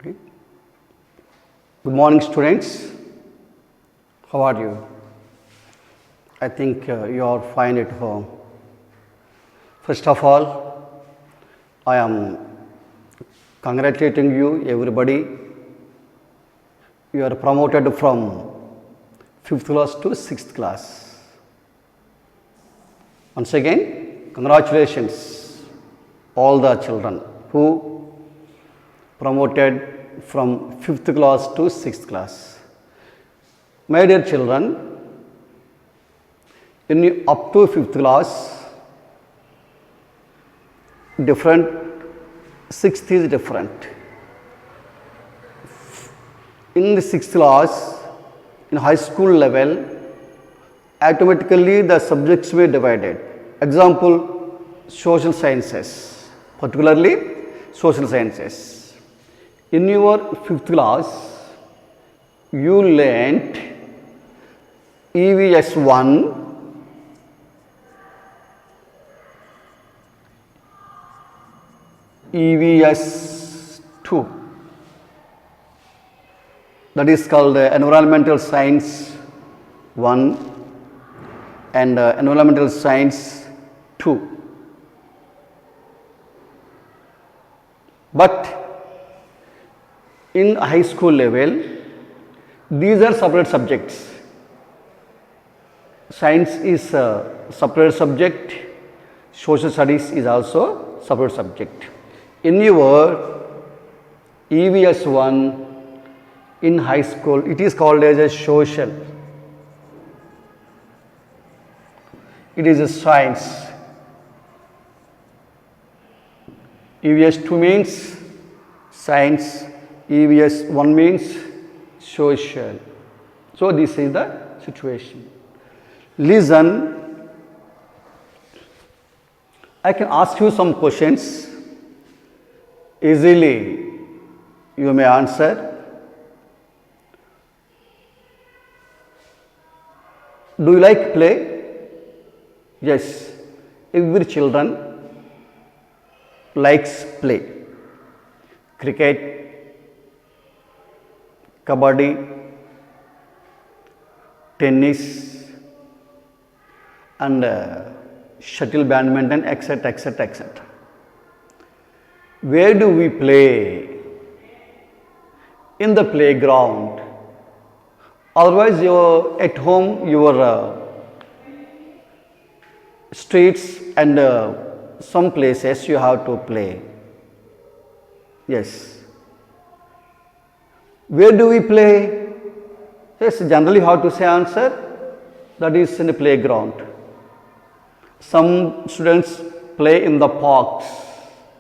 Okay. Good morning, students. How are you? I think you are fine at home. First of all, I am congratulating you, everybody. You are promoted from 5th class to 6th class. Once again, congratulations, all the children who promoted from 5th class to 6th class. My dear children, in up to 5th class, different, 6th is different. In the 6th class, in high school level, automatically the subjects were divided. Example, social sciences, particularly social sciences. In your 5th class, you learnt EVS 1, EVS 2, that is called environmental science 1 and environmental science 2. But in high school level, these are separate subjects. Science is a separate subject, social studies is also separate subject. In your EVS 1 in high school, it is called as a social. It is a science. EVS 2 means science, EVS 1 means social. So, this is the situation. Listen, I can ask you some questions. Easily you may answer. Do you like play? Yes, every children likes play. Cricket, kabaddi, tennis and shuttle badminton, etc., etc., etc. Where do we play? In the playground. Otherwise, at home, your streets and some places you have to play. Yes. Where do we play? Yes, generally how to say answer? That is in the playground. Some students play in the parks,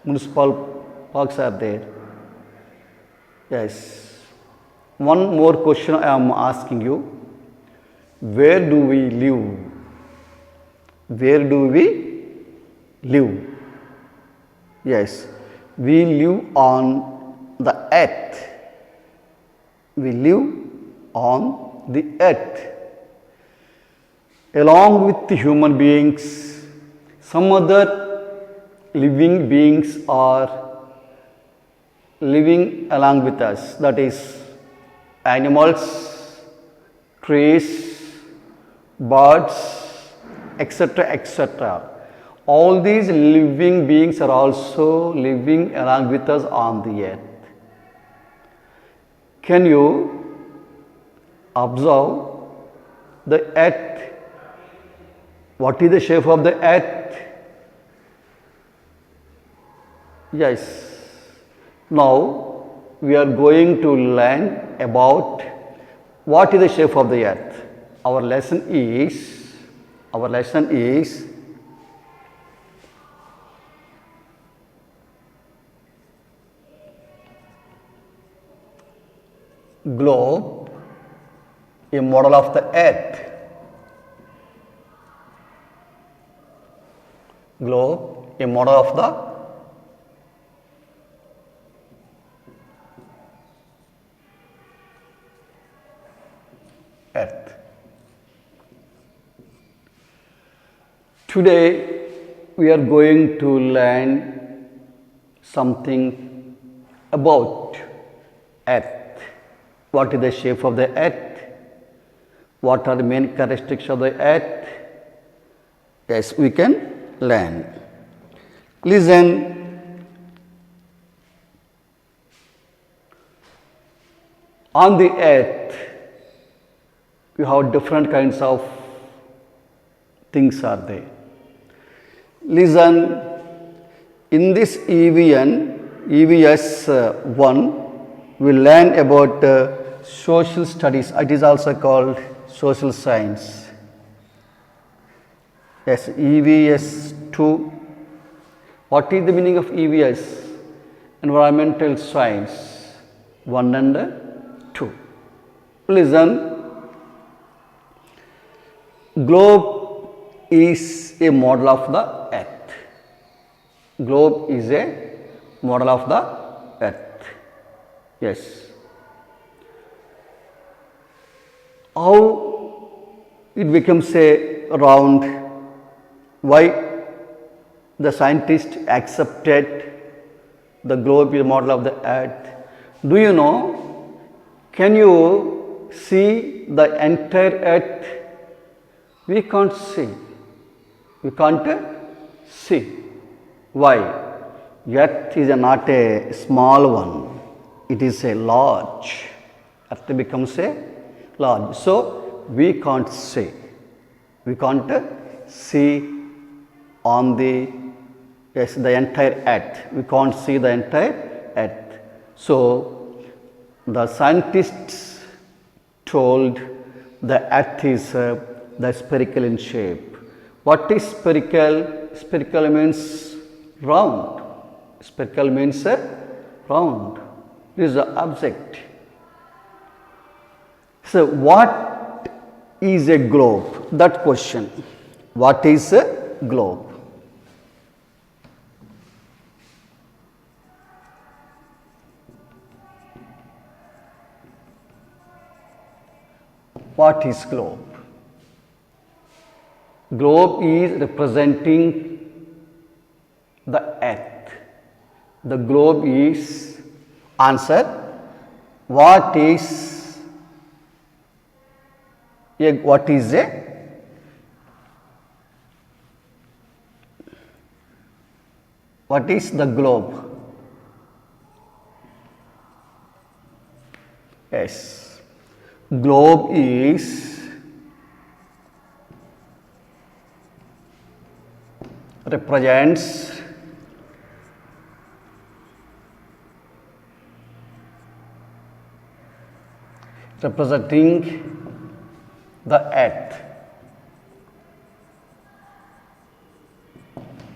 municipal parks are there. Yes. One more question I am asking you. Where do we live? Where do we live? Yes, we live on the earth. We live on the earth. Along with the human beings, some other living beings are living along with us. That is animals, trees, birds, etc., etc. All these living beings are also living along with us on the earth. Can you observe the earth? What is the shape of the earth? Yes. Now we are going to learn about what is the shape of the earth. Our lesson is globe, a model of the earth. Globe, a model of the earth. Today we are going to learn something about earth. What is the shape of the earth? What are the main characteristics of the earth? Yes, we can learn. Listen. On the earth, you have different kinds of things are there. Listen, in this EVS 1, we learn about social studies. It is also called social science. Yes, EVS 2. What is the meaning of EVS? Environmental science 1 and 2. Listen, globe is a model of the earth. Globe is a model of the earth. Yes. How it becomes a round? Why the scientists accepted the globe is a model of the earth? Do you know? Can you see the entire earth? We can't see. We can't see. Why? Earth is not a small one. It is a large. Earth becomes a large. So, we can't see. We can't see on the entire earth. We can't see the entire earth. So, the scientists told the earth is the spherical in shape. What is spherical? Spherical means round. Spherical means round. This is the object. So, what is a globe? That question. What is a globe? What is globe? Globe is representing the earth. The globe is answer. What is a what is the globe? Yes. Globe is represents representing the earth.